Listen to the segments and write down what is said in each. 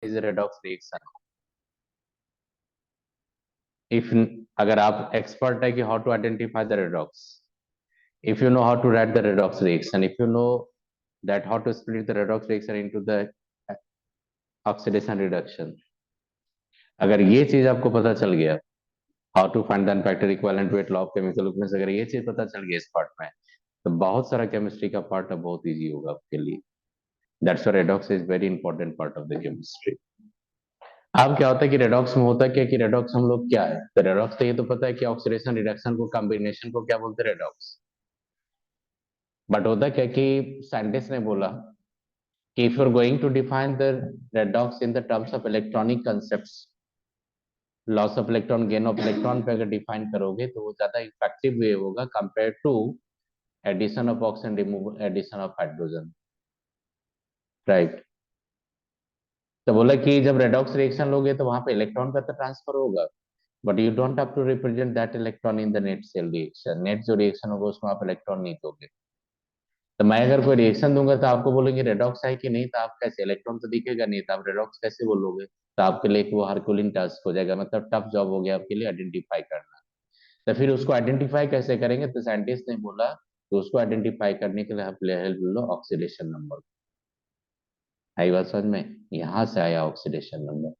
is a redox reaction. If अगर आप expert है कि how to identify the redox, if you know how to write the redox reaction, if you know that how to split the redox reaction into the oxidation reduction, अगर ये चीज आपको पता चल गया, how to find the unfactor equivalent weight law of chemical weakness, अगर ये चीज पता चल गया इस पार्ट में, तो बहुत सारा केमिस्ट्री का पार्ट अब बहुत इजी होगा आपके लिए. That's why redox is very important part of the chemistry. अब क्या होता है कि रेडॉक्स में होता है क्या कि रेडॉक्स हम लोग क्या है, तो रेडॉक्स तो ये तो पता है कि ऑक्सीडेशन रिडक्शन को कॉम्बिनेशन को क्या बोलते हैं, रेडॉक्स. बट होता क्या कि साइंटिस्ट ने बोला कि if you are going to define the redox in the terms of electronic concepts, loss of electron gain of electron पे अगर डिफाइन करोगे तो वो ज्यादा इफेक्टिव वे होगा compare to addition of oxygen, removal, addition of hydrogen, right. तो बोला कि जब रेडॉक्स रिएक्शन लोगे तो वहां पे इलेक्ट्रॉन का तो ट्रांसफर होगा, but you don't have to represent that electron in the net cell reaction. Net जो रिएक्शन होगा उसमें आप इलेक्ट्रॉन नहीं दोगे. तो मैं अगर कोई रिएक्शन दूंगा तो आपको बोलेंगे रेडॉक्स है कि नहीं, तो आप कैसे, इलेक्ट्रॉन तो दिखेगा नहीं, तो आप रेडॉक्स कैसे बोलोगे. तो आपके लिए वो हरकुलिन टास्क हो जाएगा, मतलब टफ जॉब हो गया आपके लिए आइडेंटिफाई करना. तो फिर उसको आइडेंटिफाई कैसे करेंगे, तो साइंटिस्ट ने बोला तो उसको आइडेंटिफाई करने के लिए आप हेल्प लो ऑक्सीडेशन नंबर. आई बात समझ में, यहाँ से आया ऑक्सीडेशन नंबर.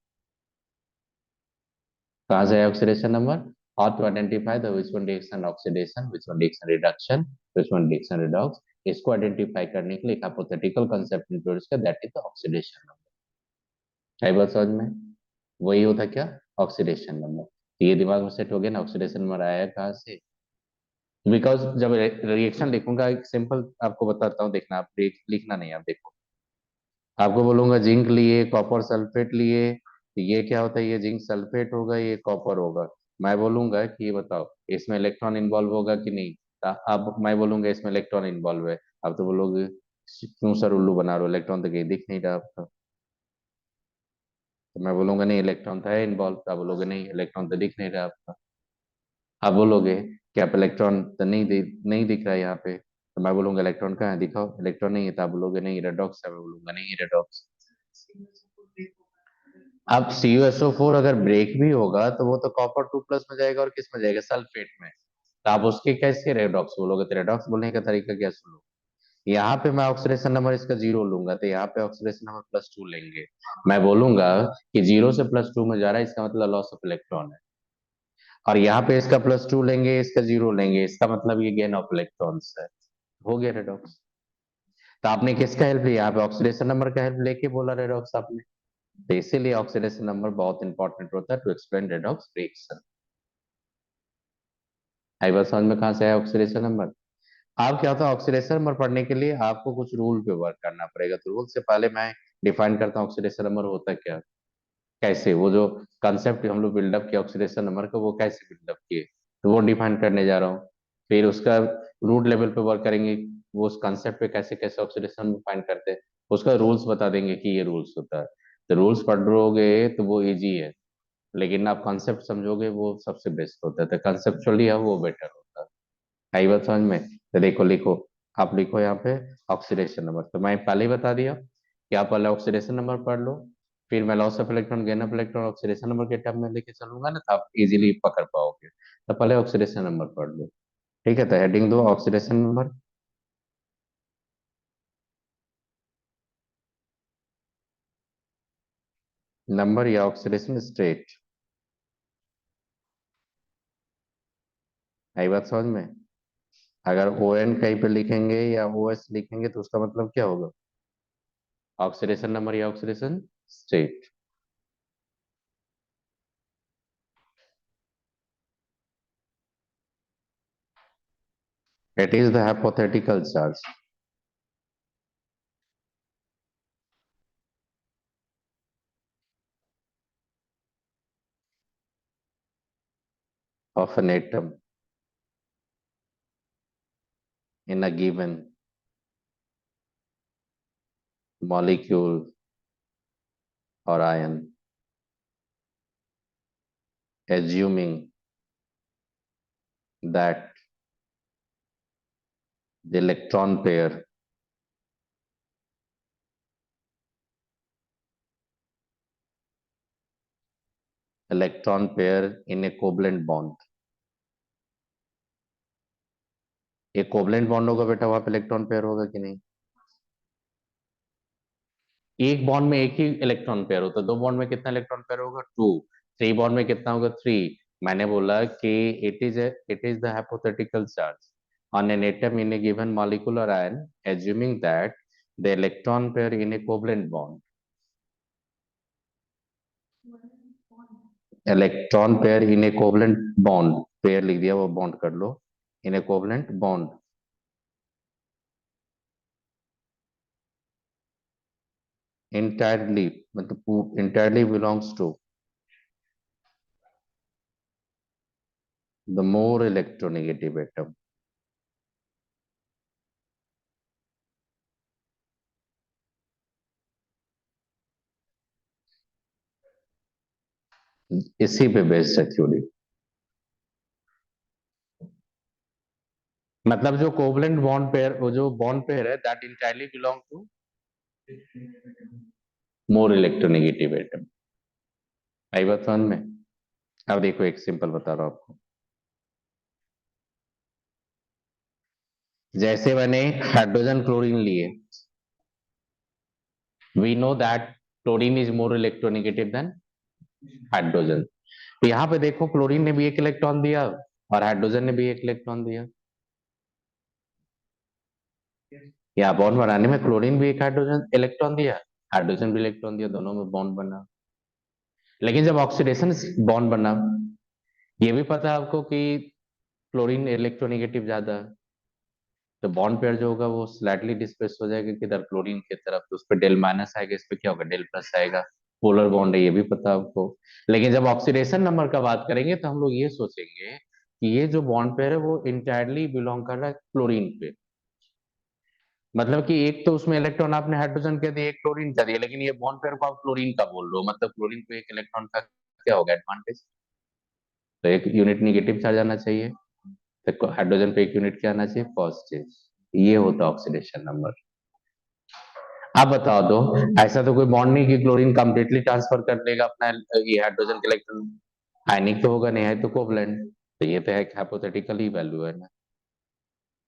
कहाँ से आया oxidation number, how to identify the which one reaction oxidation, which one reaction reduction, which one reaction redox. इसको आइडेंटिफाई करने के लिए एक हाइपोथेटिकल कांसेप्ट इंट्रोड्यूस किया, that is the oxidation number. है बात समझ में, वही होता क्या, ऑक्सीडेशन नंबर. तो ये दिमाग में सेट हो गया ना, ऑक्सीडेशन नंबर आया कहाँ से. बिकॉज जब रिएक्शन लिखूंगा, एक सिंपल आपको बताता हूँ, देखना, आप लिखना नहीं, आप देखो. आपको बोलूंगा जिंक लिए, कॉपर सल्फेट लिए, तो ये क्या होता है, ये जिंक सल्फेट होगा, ये कॉपर होगा. मैं बोलूंगा कि ये बताओ इसमें इलेक्ट्रॉन इन्वॉल्व होगा कि नहीं. अब मैं बोलूंगा इसमें इलेक्ट्रॉन इन्वॉल्व है. अब तो बोलोगे क्यों सर उल्लू बना रहे हो, इलेक्ट्रॉन तो कहीं दिख नहीं रहा आपका. तो मैं बोलूंगा नहीं इलेक्ट्रॉन तो है इन्वॉल्व, आप बोलोगे नहीं इलेक्ट्रॉन तो दिख नहीं रहा आपका. आप बोलोगे कि आप इलेक्ट्रॉन तो नहीं दिख रहा है यहाँ पे, तो मैं बोलूंगा इलेक्ट्रॉन कहाँ है, दिखाओ इलेक्ट्रॉन नहीं है, तो आप बोलोगे नहीं रेडॉक्स है, मैं बोलूंगा नहीं रेडॉक्स. अब CuSO4 अगर ब्रेक भी होगा तो वो तो कॉपर 2+ में जाएगा, और किस में जाएगा, सल्फेट में. तो आप उसके कैसे रेडॉक्स बोलोगे, तो रेडॉक्स बोलने का तरीका क्या सुनो. यहाँ पे मैं ऑक्सीडेशन नंबर इसका 0 लूंगा, तो यहाँ पे ऑक्सीडेशन नंबर +2 लेंगे. मैं बोलूंगा कि 0 से +2 में जा रहा है, इसका मतलब लॉस ऑफ इलेक्ट्रॉन है. और यहाँ पे इसका +2 लेंगे, इसका 0 लेंगे, इसका मतलब ये गेन ऑफ इलेक्ट्रॉन्स है. हो गया रेडॉक्स. तो आपने किसका हेल्प लिया, यहाँ पे ऑक्सीडेशन नंबर का हेल्प लेके बोला रेडॉक्स आपने. तो इसीलिए ऑक्सीडेशन नंबर बहुत इंपॉर्टेंट होता है टू एक्सप्लेन रेडॉक्स रिएक्शन. आई बात समझ में, कहाँ से आया ऑक्सीडेशन नंबर. आप क्या होता है, ऑक्सीडेशन नंबर पढ़ने के लिए आपको कुछ रूल पे वर्क करना पड़ेगा. तो रूल से पहले मैं डिफाइन करता हूँ ऑक्सीडेशन नंबर होता क्या, कैसे, वो जो कंसेप्ट हम लोग बिल्डअप किया ऑक्सीडेशन नंबर का, वो कैसे बिल्डअप किए, तो वो डिफाइन करने जा रहा हूँ. फिर उसका रूट लेवल पे वर्क करेंगे, वो उस कंसेप्ट पे कैसे कैसे ऑक्सीडेशन फाइंड करते हैं, उसका रूल्स बता देंगे कि ये रूल्स होता है. तो रूल्स पढ़ोगे तो वो इजी है, लेकिन आप कॉन्सेप्ट समझोगे वो सबसे बेस्ट होता है. तो कंसेप्चुअली है वो बेटर होता है. आई बात समझ में. तो देखो लिखो, आप लिखो यहाँ पे ऑक्सीडेशन नंबर. तो मैं पहले ही बता दिया कि आप पहले ऑक्सीडेशन नंबर पढ़ लो, फिर मैं loss of electron, gain of electron, oxidation number के टर्म में लेके चलूंगा ना, तो आप इजीली पकड़ पाओगे. तो पहले ऑक्सीडेशन नंबर पढ़ लो. ठीक है, तो हेडिंग दो ऑक्सीडेशन नंबर. नंबर या ऑक्सीडेशन स्टेट. आई बात समझ में. अगर ON कहीं पे लिखेंगे या OS लिखेंगे तो उसका मतलब क्या होगा, ऑक्सीडेशन नंबर या oxidation state. It is the hypothetical charge of an atom in a given molecule or ion, assuming that the electron pair electron pair in A covalent bond. एक कोवलेंट बॉन्ड होगा बेटा, वहां पे electron pair होगा कि नहीं? एक bond में एक ही इलेक्ट्रॉन पेयर होता है, दो बॉन्ड में कितना इलेक्ट्रॉन पेयर होगा? टू। थ्री बॉन्ड में कितना होगा? थ्री। मैंने बोला कि it is the hypothetical charge on an atom in A given molecular ion assuming that the electron pair in a covalent bond, electron pair in A covalent bond, pair लिख दिया, वो bond कर लो, इन ए covalent bond entirely, मतलब entirely belongs to the more electronegative atom। इसी पे based है theory. मतलब जो कोवलेंट बॉन्ड पेयर, वो जो बॉन्ड पेयर है, that entirely belong to more electronegative atom. आई बात समझ में? अब देखो एक सिंपल बता रहा हूं आपको। जैसे मैंने हाइड्रोजन क्लोरीन लिए, we know that chlorine is more electronegative than hydrogen. तो यहाँ पे देखो क्लोरीन ने भी एक इलेक्ट्रॉन दिया और हाइड्रोजन ने भी एक इलेक्ट्रॉन दिया। यहाँ बॉन्ड बनाने में क्लोरीन भी एक हाइड्रोजन इलेक्ट्रॉन दिया, हाइड्रोजन भी इलेक्ट्रॉन दिया, दोनों में बॉन्ड बना। लेकिन जब ऑक्सीडेशन बॉन्ड बना, ये भी पता है आपको कि क्लोरीन इलेक्ट्रोनेगेटिव ज्यादा है, तो बॉन्ड पेयर जो होगा वो स्लाइटली डिस्प्लेस हो जाएगा किधर? क्लोरीन की तरफ। तो उस पर डेल माइनस आएगा, इस पे क्या होगा? डेल प्लस आएगा। पोलर बॉन्ड है, ये भी पता है आपको। लेकिन जब ऑक्सीडेशन नंबर का बात करेंगे तो हम लोग ये सोचेंगे कि ये जो बॉन्ड पेयर है वो इंटायरली बिलोंग कर रहा है क्लोरीन पे। मतलब कि एक तो उसमें इलेक्ट्रॉन आपने हाइड्रोजन के दिए, एक क्लोरीन का दिया, लेकिन ये बॉन्ड पेयर को आप क्लोरीन का बोल रहे हो, मतलब क्लोरीन को एक इलेक्ट्रॉन का क्या होगा? एडवांटेज। तो एक यूनिट निगेटिव चार्ज आना चाहिए, तो हाइड्रोजन पे एक यूनिट क्या आना चाहिए? पॉजिटिव। ये होता ऑक्सीडेशन नंबर। आप बताओ तो, ऐसा तो कोई बॉन्ड नहीं कि क्लोरीन कंप्लीटली ट्रांसफर कर लेगा अपना ये हाइड्रोजन के इलेक्ट्रॉन। आयनिक तो होगा नहीं, है तो कोवलेंट। तो ये तो एक हाइपोथेटिकल ही वैल्यू है ना।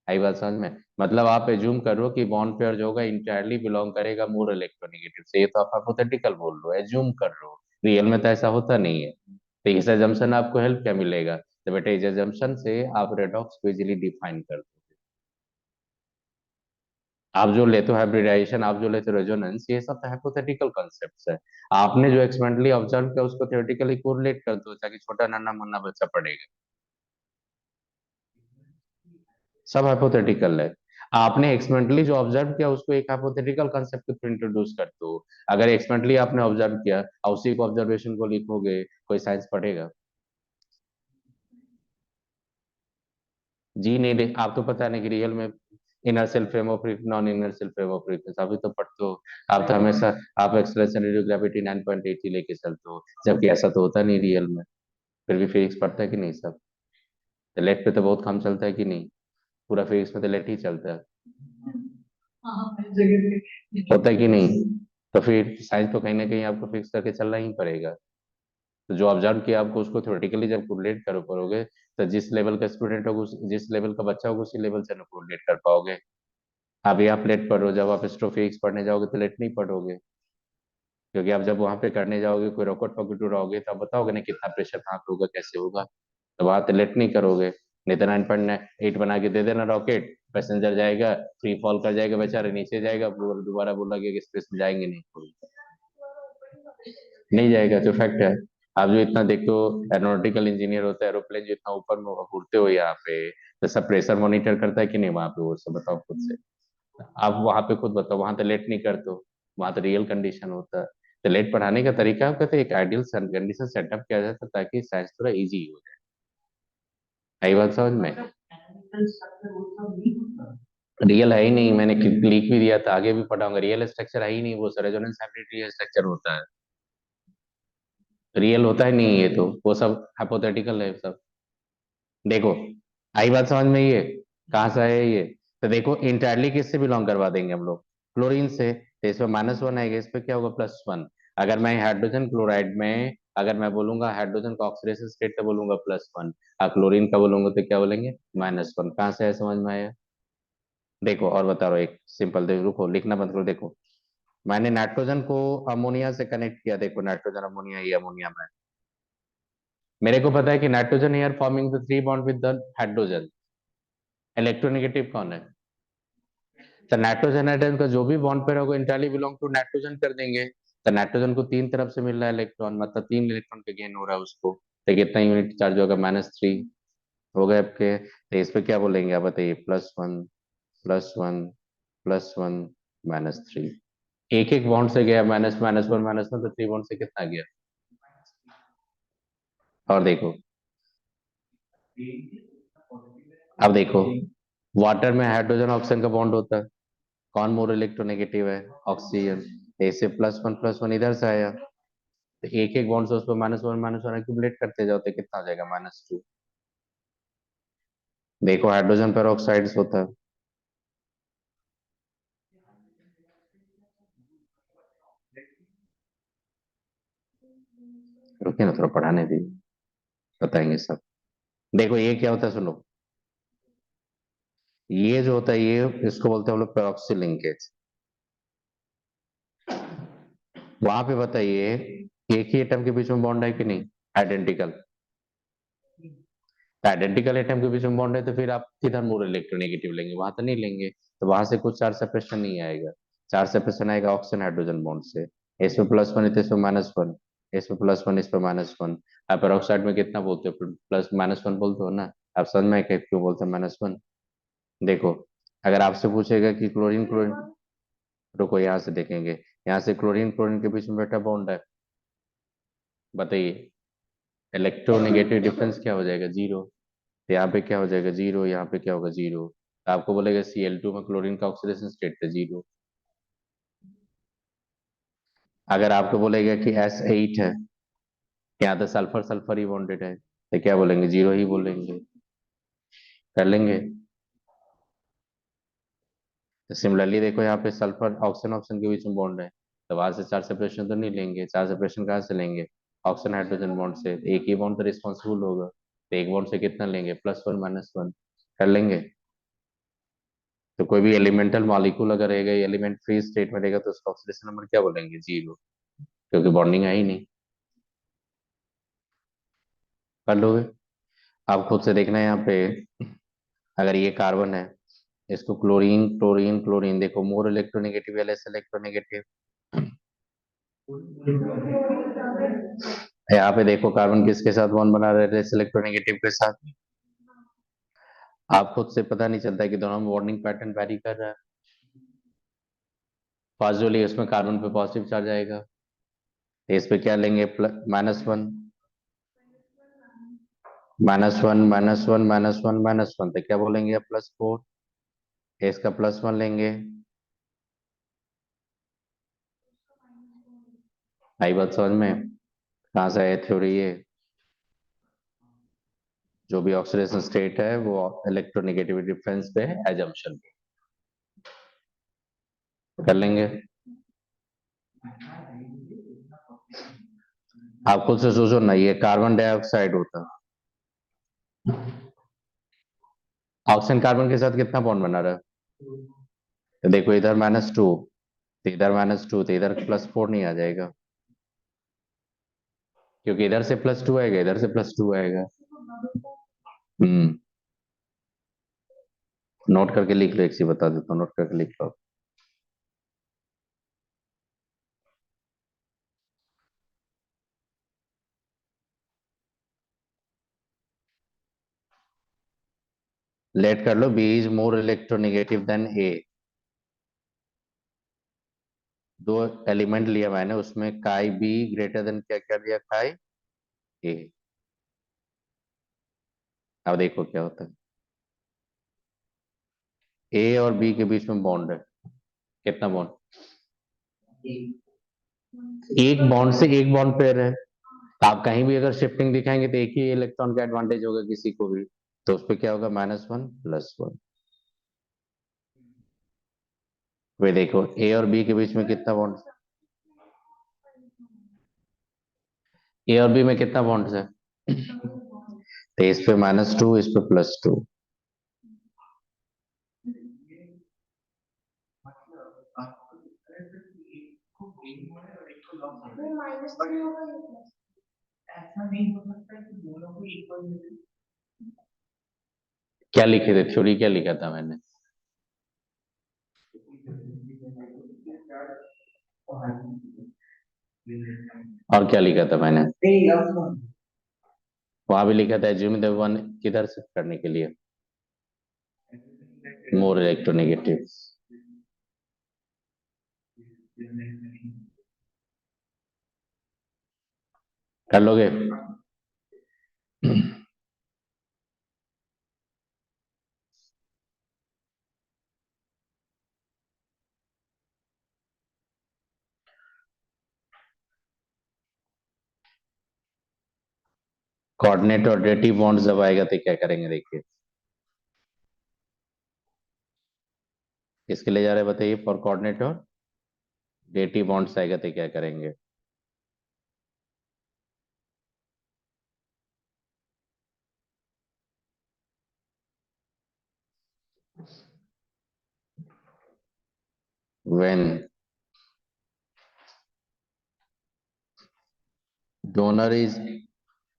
आई बात समझ में? मतलब आप एज्यूम करो कि बॉन्ड पेयर जो होगा इंटायरली बिलोंग करेगा मोर इलेक्ट्रोनेगेटिव से, ये तो आप हाइपोथेटिकल बोल रहे हो, एज्यूम कर रहे हो। रियल में तो ऐसा होता नहीं है। तो इस एजम्पशन आपको हेल्प क्या मिलेगा? तो बेटा इस एजम्पशन से आप रेडॉक्स को इजीली डिफाइन कर दो। आप जो लेते हो हाइब्रिडाइजेशन, आप जो लेते हो रेजोनेंस, ये सब हाइपोथेटिकल कॉन्सेप्ट्स है। आपने जो एक्सपेरिमेंटली ऑब्जर्व किया उसको थ्योरेटिकली कोरिलेट कर दो, ताकि छोटा नन्ना मुन्ना बच्चा पढ़ेगा। सब हाइपोथेटिकल है। आपने एक्सपेरिमेंटली जो ऑब्जर्व किया उसको एक हाइपोथेटिकल कॉन्सेप्ट के थ्रू इंट्रोड्यूस करते हो। अगर एक्सपेरिमेंटली आपने ऑब्जर्व किया और उसी को ऑब्जर्वेशन को लिखोगे, कोई साइंस पढ़ेगा? जी नहीं देख, आप तो पता नहीं कि रियल में inertial frame of reference, non inertial frame of reference अभी तो पढ़ते हो। आप तो हमेशा आप एक्सलेशन रेडियोग्राविटी 9.8 ही लेके चलते हो, जबकि ऐसा तो होता नहीं रियल में। फिर भी फिजिक्स पढ़ता है कि नहीं सब? तो लेट पे तो बहुत कम चलता है कि नहीं? पूरा फिजिक्स में तो लेट ही चलता है, होता है कि नहीं? तो फिर साइंस तो कहीं ना कहीं आपको फिक्स करके चलना ही पड़ेगा। तो जो ऑब्जर्व किया आपको उसको थ्योरेटिकली जब कोरिलेट करो करोगे, तो जिस लेवल का स्टूडेंट होगा जिस लेवल का बच्चा होगा उसी लेवल से ना कोरिलेट कर पाओगे। अभी आप लेट पढ़ो, जब आप एस्ट्रोफिजिक्स पढ़ने जाओगे तो लेट नहीं पढ़ोगे, क्योंकि आप जब वहां पे करने जाओगे कोई रॉकेट पॉकेट उड़ाओगे तो आप बताओगे ना कितना प्रेशर कहाँ पे होगा, कैसे होगा। तो वहां तो लेट नहीं करोगे। नहीं तो 9.8 बना के दे देना रॉकेट, पैसेंजर जाएगा, फ्री फॉल कर जाएगा, बेचारे नीचे जाएगा, दोबारा बोला कि स्पेस में जाएंगे नहीं, नहीं जाएगा, तो फैक्ट है। आप जो इतना देखते हो, एरोनॉटिकल इंजीनियर होता है, एरोप्लेन जो इतना ऊपर में उड़ते हो यहाँ पे, तो सब प्रेशर मॉनिटर करता है कि नहीं वहां पे? वो सब बताओ खुद से। आप वहां पे खुद बताओ, वहां तो लेट नहीं करते हो, वहां तो रियल कंडीशन होता है। तो लेट पढ़ाने का तरीका आप कहते हैं एक आइडियल कंडीशन सेटअप किया जाता है ताकि साइंस थोड़ा इजी हो जाए। आई बात समझ में? रियल है ही नहीं, मैंने लिख भी दिया था, आगे भी पढ़ाऊंगा, रियल स्ट्रक्चर है ही नहीं, वो रेजोनेंस हाइब्रिड रियल स्ट्रक्चर होता है। रियल होता ही नहीं है, ये तो वो सब हाइपोथेटिकल है सब। देखो, आई बात समझ में? ये कहाँ से है ये? तो देखो इंटायरली किससे बिलोंग करवा देंगे हम लोग? क्लोरीन से। तो इसमें -1 आएगा, इस पे क्या होगा? +1। अगर मैं हाइड्रोजन क्लोराइड में अगर मैं बोलूंगा हाइड्रोजन का ऑक्सीडेशन स्टेट तो बोलूंगा +1, क्लोरीन का बोलूंगा तो क्या बोलेंगे -1। कहाँ से है समझ में आया? देखो और बता रहा हूँ एक सिंपल, देखो रुको लिखना बंद करो। देखो मैंने नाइट्रोजन को अमोनिया से कनेक्ट किया, देखो नाइट्रोजन अमोनिया, ये अमोनिया में मेरे को पता है कि nitrogen here forming the 3 bond with the hydrogen, electronegative कौन है? तो नाइट्रोजन आइटम का जो भी बॉन्ड पेयर होगा इंटायरली बिलोंग टू नाइट्रोजन कर देंगे। तो नाइट्रोजन को 3 तरफ से मिल रहा है इलेक्ट्रॉन, मतलब 3 इलेक्ट्रॉन का गेन हो रहा है उसको, तो कितना यूनिट चार्ज होगा -3 हो गए आपके। तो इस पे क्या बोलेंगे आप बताइए, +1 +1 +1 -3। एक एक बॉन्ड से गया माइनस -1 -1, तो 3 बॉन्ड से कितना गया? और देखो अब देखो वाटर में हाइड्रोजन ऑक्सीजन का बॉन्ड होता है, कौन मोर इलेक्ट्रोनेगेटिव है? ऑक्सीजन। ऐसे +1 +1 इधर से आया, तो एक एक बॉन्ड से उस पर -1 एक्यूमुलेट करते जाओ तो कितना आ जाएगा -2। देखो हाइड्रोजन पर ऑक्साइड्स होता है। रुकिए ना थोड़ा पढ़ाने दी, बताएंगे सब। देखो ये क्या होता है सुनो, ये जो होता है ये इसको बोलते हैं हम लोग पेरोक्सी लिंकेज। वहां पे बताइए एक ही एटम के बीच में बॉन्ड है कि नहीं, आइडेंटिकल। आइडेंटिकल एटम के बीच में बॉन्ड है तो फिर आप किधर मोर इलेक्ट्रोनेगेटिव लेंगे, वहां तो नहीं लेंगे, तो वहां से कुछ चार्ज सेपरेशन नहीं आएगा। चार्ज सेपरेशन आएगा ऑक्सीजन हाइड्रोजन बॉन्ड से। इसमें +1 है तो इसमें -1, इसमें +1 इसमें -1। आप पेरोक्साइड में कितना बोलते हो, प्लस -1 बोलते हो ना? आप समझ में क्यों बोलते हैं -1? देखो अगर आपसे पूछेगा कि क्लोरीन क्लोरीन, रुको यहाँ से देखेंगे, यहाँ से क्लोरीन क्लोरीन के बीच में बेटा बॉन्ड है, बताइए इलेक्ट्रोनेगेटिव डिफरेंस क्या हो जाएगा, 0। तो यहाँ पे क्या हो जाएगा 0, यहाँ पे क्या होगा 0। तो आपको बोलेगा Cl2 में क्लोरीन का ऑक्सीडेशन स्टेट है 0। अगर आपको बोलेगा कि S8 है, यहाँ तो सल्फर सल्फर ही बॉन्डेड है, तो क्या बोलेंगे 0 ही बोलेंगे। कर लेंगे। तो सिमिलरली देखो यहाँ पे सल्फर ऑक्सीजन ऑक्सीजन के बीच में बॉन्ड है, तो वहां से चार सेपरेशन तो नहीं लेंगे, चार सेपरेशन कहाँ से लेंगे, ऑक्सीजन हाइड्रोजन बॉन्ड से। तो एक ही बॉन्ड तो रिस्पॉन्सिबल होगा, तो एक बॉन्ड से कितना लेंगे, +1 -1। कर लेंगे। तो कोई भी एलिमेंटल मॉलिक्यूल अगर रहेगा, एलिमेंट फ्री स्टेट में रहेगा, तो उसका ऑक्सीडेशन नंबर क्या बोलेंगे 0, क्योंकि बॉन्डिंग है ही नहीं। कर लोगे। आप खुद से देखना है यहाँ पे, अगर ये कार्बन है, इसको क्लोरीन क्लोरीन क्लोरीन, देखो मोर इलेक्ट्रोनेगेटिव या लेस इलेक्ट्रोनेगेटिव। यहाँ पे देखो कार्बन किसके साथ बॉन्ड बना रहे थे, इलेक्ट्रोनेगेटिव के साथ। आप खुद से पता नहीं चलता है कि दोनों में बॉन्डिंग पैटर्न वैरी कर रहा है। फर्स्ट जो लिए उसमें कार्बन पे पॉजिटिव चार्ज आएगा, तो इस पे क्या लेंगे, -1 -1 -1 -1 -1, तो क्या बोलेंगे +4। इसका +1 लेंगे। आई बात समझ में? कहाँ से है थ्योरी ये? जो भी ऑक्सीडेशन स्टेट है वो इलेक्ट्रोनेगेटिविटी डिफरेंस पे है, एजम्पशन कर लेंगे। आप खुद से सोचो ना, ये कार्बन डाइऑक्साइड होता, ऑक्सीजन कार्बन के साथ कितना बॉन्ड बना रहा है? तो देखो इधर -2, तो इधर -2, तो इधर +4 नहीं आ जाएगा, क्योंकि इधर से +2 आएगा, इधर से +2 आएगा। हम्म। नोट करके लिख लो, एक सी बता देता हूँ, नोट करके लिख लो। लेट कर लो, B is more electronegative than A. दो एलिमेंट लिया मैंने, उसमें काई बी ग्रेटर देन क्या क्या लिया, काई ए। अब देखो क्या होता है, ए और बी के बीच में बॉन्ड है, कितना बॉन्ड, एक बॉन्ड से एक बॉन्ड पेयर है। आप कहीं भी अगर शिफ्टिंग दिखाएंगे तो एक ही इलेक्ट्रॉन का एडवांटेज होगा किसी को भी, तो उस पर क्या होगा -1 +1। वे देखो ए और बी के बीच में कितना बॉन्ड, ए और बी में कितना बॉन्ड्स है? तो इस पे -2, इस पे +2। क्या लिखे थे, थ्योरी क्या लिखा था मैंने? और क्या लिखा था मैंने? वहां भी लिखा था एज्यूम द वन किधर शिफ्ट करने के लिए, मोर इलेक्ट्रोनेगेटिव। कर लोगे? कोऑर्डिनेट और डेटिव बॉन्ड जब आएगा तो क्या करेंगे, देखिए। किसके लिए जा रहे हैं बताइए, फॉर कोऑर्डिनेट और डेटिव बॉन्ड्स आएगा तो क्या करेंगे? when donor is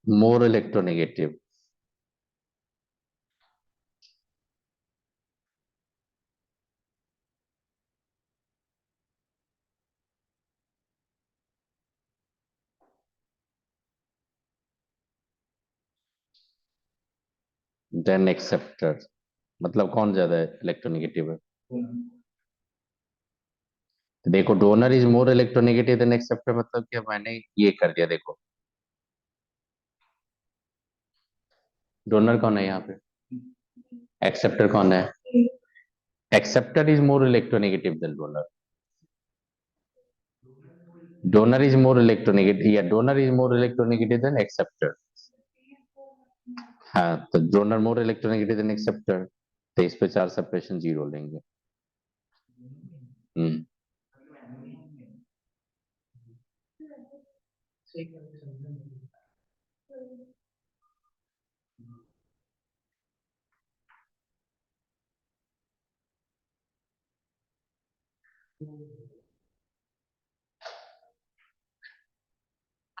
more electronegative, then acceptor। मतलब कौन ज्यादा इलेक्ट्रोनेगेटिव है? तो देखो, donor is more electronegative than acceptor, मतलब क्या मैंने ये कर दिया, देखो। डोनर कौन है यहाँ पे? एक्सेप्टर कौन है? Acceptor is more electronegative than donor. Donor is more electronegative, या donor is more electronegative than acceptor. हाँ, तो donor more electronegative than acceptor, तो इस पे 4 सेपरेशन 0 लेंगे। हम्म।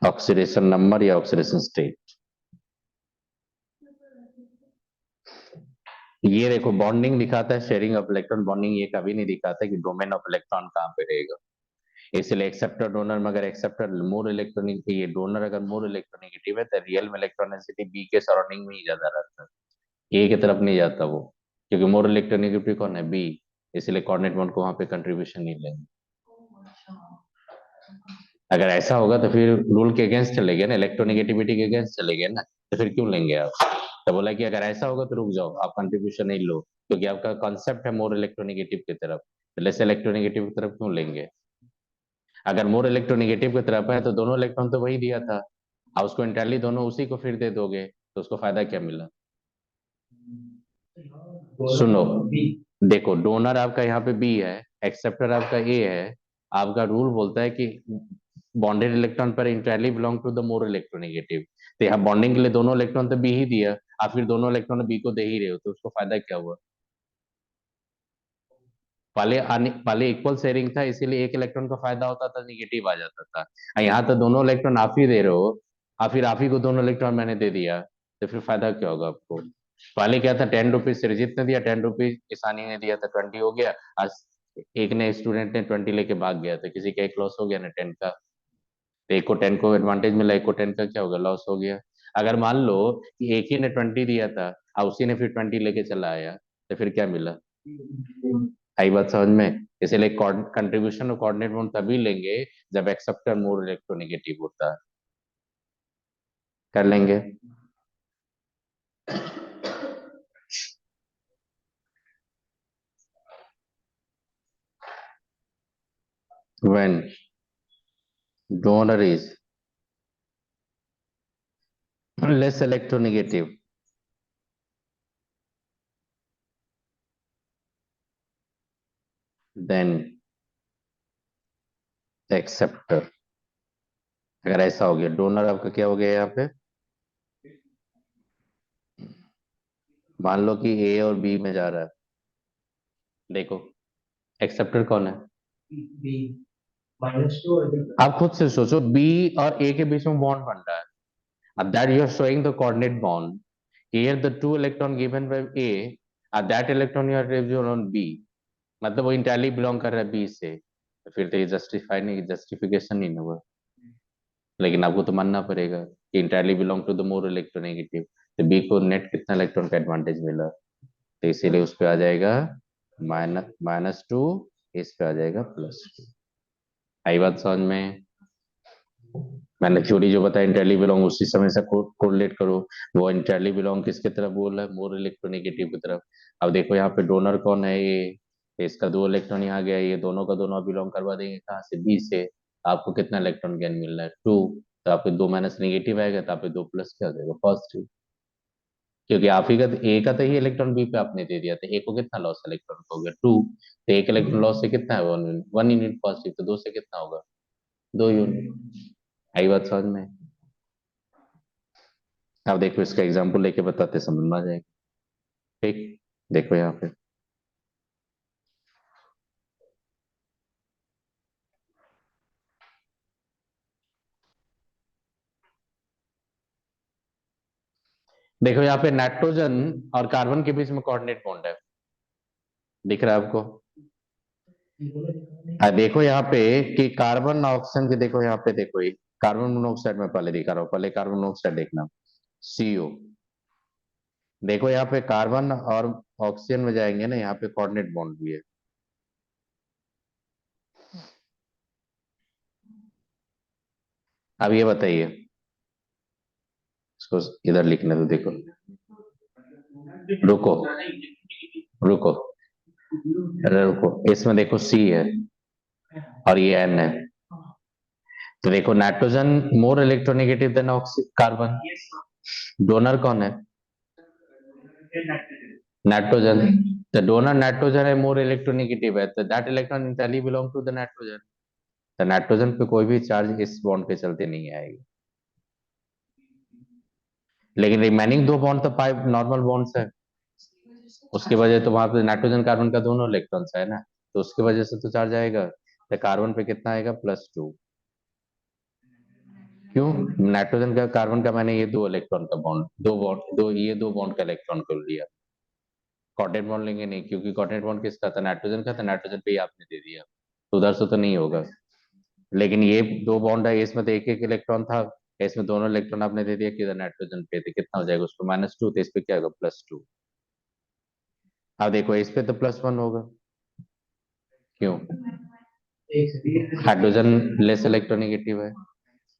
ऑक्सीडेशन नंबर या ऑक्सीडेशन स्टेट। ये देखो, बॉन्डिंग दिखाता है, शेयरिंग ऑफ इलेक्ट्रॉन बॉन्डिंग, ये कभी नहीं दिखाता कि डोमेन ऑफ इलेक्ट्रॉन कहाँ पे रहेगा। इसलिए एक्सेप्टर डोनर में, अगर एक्सेप्टर मोर इलेक्ट्रॉनिक, ये डोनर अगर मोर इलेक्ट्रोनेगेटिव है तो रियल में इलेक्ट्रॉनिसिटी बी के सराउंडिंग में ही ज्यादा रहता है, ए की तरफ नहीं जाता वो, क्योंकि मोर इलेक्ट्रोनेगेटिव कौन है, बी। इसलिए कोऑर्डिनेट बॉन्ड को वहां पे कंट्रीब्यूशन नहीं लेंगे। अगर ऐसा होगा तो फिर रूल के अगेंस्ट चले गए ना, इलेक्ट्रोनेगेटिविटी के अगेंस्ट चले गए ना, तो फिर क्यों लेंगे आप? तो बोला कि अगर ऐसा होगा तो रुक जाओ, आप कंट्रीब्यूशन नहीं लो, क्योंकि आपका कॉन्सेप्ट है मोर इलेक्ट्रोनेगेटिव की तरफ, तो लेस इलेक्ट्रोनेगेटिव की तरफ क्यों लेंगे? अगर मोर इलेक्ट्रोनेगेटिव की तरफ है तो दोनों इलेक्ट्रॉन तो वही दिया था, आप उसको इंटरली दोनों उसी को फिर दे दोगे, तो उसको फायदा क्या मिला? सुनो, देखो, डोनर आपका यहाँ पे बी है, एक्सेप्टर आपका ए है। आपका रूल बोलता है कि बॉन्डेड इलेक्ट्रॉन पर entirely belong to the more electronegative, तो यहाँ बॉन्डिंग के लिए दोनों इलेक्ट्रॉन तो बी ही दिया, आप फिर दोनों इलेक्ट्रॉन बी को दे ही रहे हो, तो उसको फायदा क्या हुआ? पहले इक्वल शेयरिंग था, इसीलिए एक इलेक्ट्रॉन का फायदा होता था, निगेटिव आ जाता था। यहाँ तो दोनों इलेक्ट्रॉन आप ही दे रहे हो, आप फिर आप ही को दोनों इलेक्ट्रॉन मैंने दे दिया, तो फिर फायदा क्या होगा आपको? पहले क्या था, 10 रुपीज सृजित ने दिया, 10 रुपीज ईशानी ने दिया था, 20 हो गया। आज एक ने स्टूडेंट ने 20 लेके भाग गया, तो किसी का एक लॉस हो गया ना 10 का। तो एक को 10 को एडवांटेज मिला, एक को 10 का क्या होगा, लॉस हो गया। अगर मान लो कि एक ही ने 20 दिया था और उसी ने फिर 20 लेके चला आया, तो फिर क्या मिला? आई बात समझ में? इसलिए कंट्रीब्यूशन और कोऑर्डिनेट बॉन्ड तभी लेंगे जब एक्सेप्टर मोर इलेक्ट्रोनेगेटिव होता है। कर लेंगे। when donor is less electronegative, then acceptor अगर ऐसा हो गया, डोनर आपका क्या हो गया यहाँ पे, मान लो कि ए और बी में जा रहा है, देखो एक्सेप्टर कौन है, बी -2। आप खुद से सोचो, बी और ए के बीच में बॉन्ड बन रहा है, अब that you are showing the coordinate bond, here the two electron given by A, that electron you are given on B, मतलब वो इंटायरली बिलोंग कर रहा है बी से, तो फिर तो ये जस्टिफाई नहीं, जस्टिफिकेशन नहीं हुआ। लेकिन आपको तो मानना पड़ेगा कि entirely belong to the more electronegative, तो बी को नेट कितना इलेक्ट्रॉन का एडवांटेज मिला, तो इसीलिए उस पे आ जाएगा -2, इस पे आ जाएगा +2। आई बात समझ में, मैंने थ्योरी जो बताया इंटरली बिलोंग उसी समय से कोरिलेट करो, वो इंटरली बिलोंग किसके तरफ बोल रहा है, मोर इलेक्ट्रोनेगेटिव की तरफ। अब देखो यहाँ पे डोनर कौन है, ये तो इसका 2 इलेक्ट्रॉन यहाँ गया, ये दोनों का दोनों बिलोंग करवा देंगे कहाँ से, बी से, आपको कितना इलेक्ट्रॉन गेन मिल रहा है, 2, तो आपको 2 माइनस नेगेटिव आएगा, तो आपको 2 प्लस क्या हो जाएगा, पॉजिटिव, क्योंकि आप ही का ए का तो ही इलेक्ट्रॉन बी पे आपने दे दिया, तो ए को कितना लॉस इलेक्ट्रॉन हो गया, 2, तो एक इलेक्ट्रॉन लॉस से कितना है, 1 यूनिट पॉजिटिव, तो 2 से कितना होगा, 2 यूनिट। आई बात समझ में। अब देखो इसका एग्जाम्पल लेके बताते समझ में आ जाएगा, ठीक, देखो यहाँ पे, देखो यहाँ पे नाइट्रोजन और कार्बन के बीच में कोऑर्डिनेट बॉन्ड है, दिख रहा है आपको, देखो यहाँ पे कि कार्बन ऑक्सीजन के, देखो यहाँ पे, देखो ये कार्बन मोनोऑक्साइड में पहले दिखा रहा हूँ, पहले कार्बन मोनोऑक्साइड देखना, CO, देखो यहाँ पे कार्बन और ऑक्सीजन में जाएंगे ना, यहाँ पे कोऑर्डिनेट बॉन्ड भी है, अब ये बताइए, इसको इधर लिखने तो देखो, रुको रुको, अरे रुको, इसमें देखो C है और ये N है, तो देखो नाइट्रोजन मोर इलेक्ट्रोनेगेटिव देन कार्बन, डोनर कौन है, नाइट्रोजन, तो डोनर नाइट्रोजन है, मोर इलेक्ट्रोनेगेटिव है, तो that electron entirely belong to the nitrogen, तो नाइट्रोजन पे कोई भी चार्ज इस बॉन्ड के चलते नहीं आएगी, लेकिन रिमेनिंग 2 बॉन्ड तो 5 नॉर्मल बॉन्ड्स है, उसकी वजह तो वहां पे नाइट्रोजन कार्बन का दोनों इलेक्ट्रॉन्स है ना, तो उसकी वजह से तो चार्ज आएगा, तो कार्बन पे कितना आएगा, +2, क्यों, नाइट्रोजन का कार्बन का मैंने ये 2 इलेक्ट्रॉन का बॉन्ड, दो बॉन्ड का इलेक्ट्रॉन को लिया, कॉर्डिनेट बॉन्ड लेंगे नहीं, क्योंकि कॉर्डिनेट बॉन्ड किसका था, नाइट्रोजन का था, नाइट्रोजन पे ही आपने दे दिया, तो उधर से तो नहीं होगा, लेकिन ये 2 बॉन्ड है, इसमें तो एक एक इलेक्ट्रॉन था, इसमें दोनों इलेक्ट्रॉन आपने दे दिया किधर, नाइट्रोजन पे, तो कितना हो जाएगा, उसको -2, तो इस पे क्या होगा, +2, अब देखो इस पे तो +1 होगा, क्यों, हाइड्रोजन लेस इलेक्ट्रोनेगेटिव है।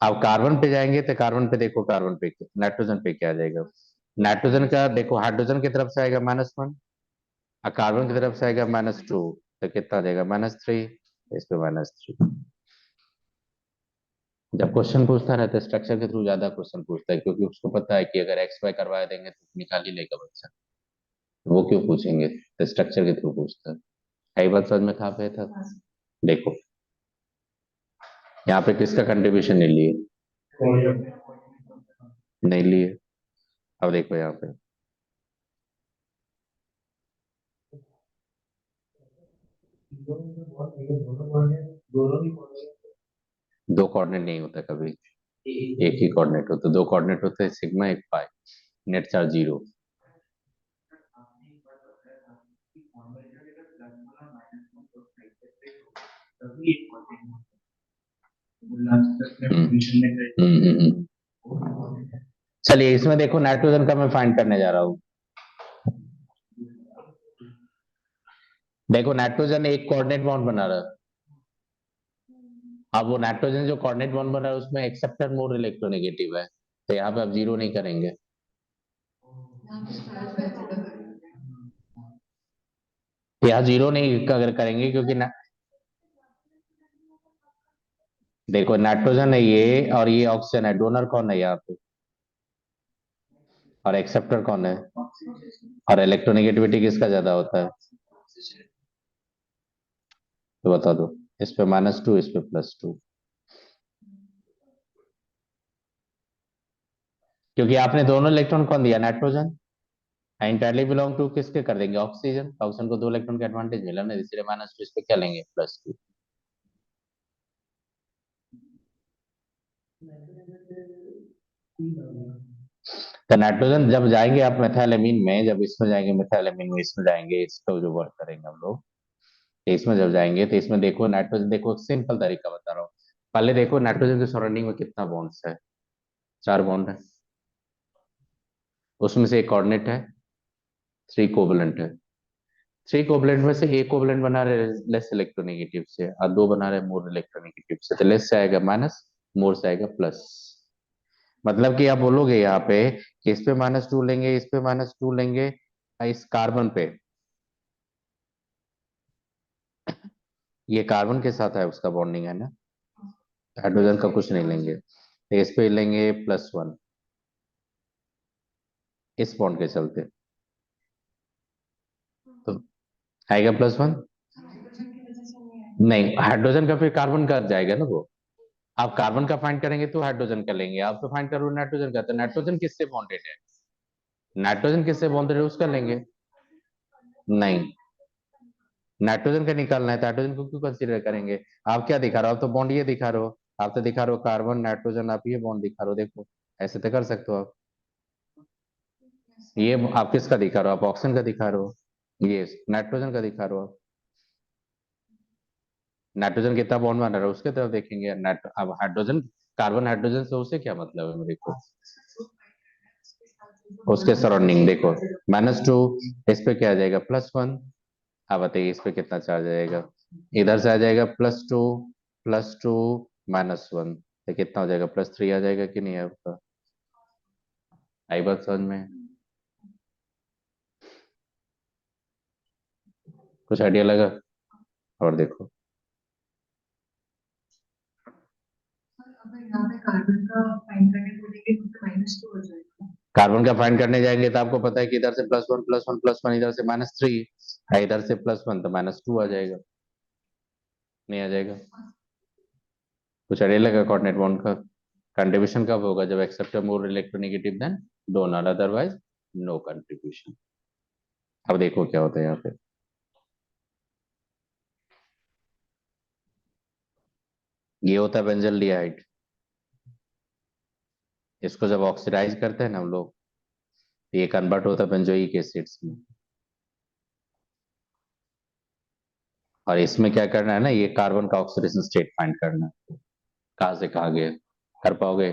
अब कार्बन पे जाएंगे, तो कार्बन पे देखो, कार्बन पे नाइट्रोजन पे क्या आ जाएगा, नाइट्रोजन का देखो हाइड्रोजन की तरफ से आएगा -1, और कार्बन की तरफ से आएगा -2, तो कितना आ जाएगा, -3, इस पे -3। जब क्वेश्चन पूछता रहता है स्ट्रक्चर के थ्रू ज्यादा क्वेश्चन पूछता है, क्योंकि उसको पता है कि अगर एक्स वाई करवा देंगे तो निकाल ही लेगा बच्चा, वो क्यों पूछेंगे, तो स्ट्रक्चर के थ्रू पूछता है। कई बात समझ में कहाँ पे था, देखो यहाँ पे किसका कंट्रीब्यूशन नहीं लिए, नहीं लिए, अब देखो यहाँ पे, दो कोऑर्डिनेट नहीं होता कभी, एक ही कोऑर्डिनेट होता है, 2 कोऑर्डिनेट होते हैं, सिग्मा एक पाई, नेट चार्ज 0। चलिए इसमें देखो नाइट्रोजन का मैं फाइंड करने जा रहा हूँ, देखो नाइट्रोजन एक कोऑर्डिनेट बॉन्ड बना रहा है, अब वो नाइट्रोजन जो कोऑर्डिनेट बॉन्ड बना रहा है उसमें एक्सेप्टर मोर इलेक्ट्रोनेगेटिव है, तो यहाँ पे आप 0 नहीं करेंगे, यहाँ 0 नहीं अगर करेंगे, क्योंकि देखो नाइट्रोजन है ये, और ये ऑक्सीजन है, डोनर कौन है यहाँ पे, और एक्सेप्टर कौन है, और इलेक्ट्रोनेगेटिविटी किसका ज्यादा होता है, तो बता दो, इस पे -2, इस पे +2, क्योंकि आपने दोनों इलेक्ट्रॉन कौन दिया, नाइट्रोजन, इंटायरली बिलोंग टू किसके कर देंगे, ऑक्सीजन, ऑक्सीजन को 2 इलेक्ट्रॉन का एडवांटेज मिला ना, इसलिए -2 इस पे क्या लेंगे, +2। तो नाइट्रोजन जब जाएंगे आप मेथाइलेमीन में, जब इसमें जाएंगे मेथाइलेमीन में, इसमें जाएंगे, इसको जो वर्क करेंगे हम लोग, तो इसमें जब जाएंगे तो इसमें देखो नाइट्रोजन, देखो सिंपल तरीका बता रहा हूँ। पहले देखो नाइट्रोजन के सराउंडिंग में कितना बॉन्ड्स है, 4 बॉन्ड है, उसमें से एक कोऑर्डिनेट है, 3 कोवलेंट है, 3 कोवलेंट में से एक कोवलेंट बना रहे लेस इलेक्ट्रोनेगेटिव से और 2 बना रहे मोर इलेक्ट्रोनेगेटिव से, तो लेस से आएगा माइनस, मोर से आएगा प्लस। मतलब कि आप बोलोगे यहाँ पे कि इस पे -2 लेंगे, इस पे -2 लेंगे, इस कार्बन पे, ये कार्बन के साथ है उसका बॉन्डिंग है ना, हाइड्रोजन का कुछ नहीं लेंगे, तो इस पे लेंगे +1 इस बॉन्ड के चलते, तो आएगा +1। नहीं, हाइड्रोजन का फिर कार्बन का जाएगा ना वो, आप कार्बन का फाइंड करेंगे तो हाइड्रोजन का लेंगे, आप तो फाइंड करो नाइट्रोजन का, तो नाइट्रोजन किससे बॉन्डेड है, नाइट्रोजन किससे बॉन्डेड है उसका लेंगे। नहीं, नाइट्रोजन का निकालना है तो हाइड्रोजन को क्यों कंसीडर करेंगे, आप क्या दिखा रहे हो, आप तो बॉन्ड ये दिखा रहे हो, आप तो दिखा रहे हो कार्बन नाइट्रोजन, आप ये बॉन्ड दिखा रहे हो, देखो ऐसे तो कर सकते हो आप, ये आप किसका दिखा रहे हो, आप ऑक्सीजन का दिखा रहे हो, ये नाइट्रोजन का दिखा रहे हो आप, नाइट्रोजन कितना बॉन्ड बना रहा है उसके तरफ देखेंगे, अब हाइड्रोजन, कार्बन हाइड्रोजन से उसे क्या मतलब है मेरे को, उसके सराउंडिंग देखो, -2, इस पे क्या आ जाएगा, +1, अब बताइए इस पे कितना चार्ज आएगा, इधर से आ जाएगा +2, +2, -1, तो कितना हो जाएगा, +3 आ जाएगा कि नहीं आपका, आई बात समझ में, कुछ आइडिया लगा, और देखो कार्बन का फाइंड करने जाएंगे तो आपको पता है कि इधर से +1 +1 +1, इधर से -3, इधर से +1 तो -2 आ जाएगा, नहीं आ जाएगा, कुछ आइडिया लगा, कोऑर्डिनेट बॉन्ड का कंट्रीब्यूशन कब होगा, जब acceptor more electronegative than donor, otherwise no contribution. अब देखो क्या होता है यहाँ पे, ये होता है बेंजल डिहाइड, इसको जब ऑक्सीडाइज करते हैं ना हम लोग, ये कन्वर्ट होता है बेंजोइक एसिड्स में, और इसमें क्या करना है ना, ये कार्बन का ऑक्सीडेशन स्टेट फाइंड करना है, कहाँ से कहाँ गए, कर पाओगे।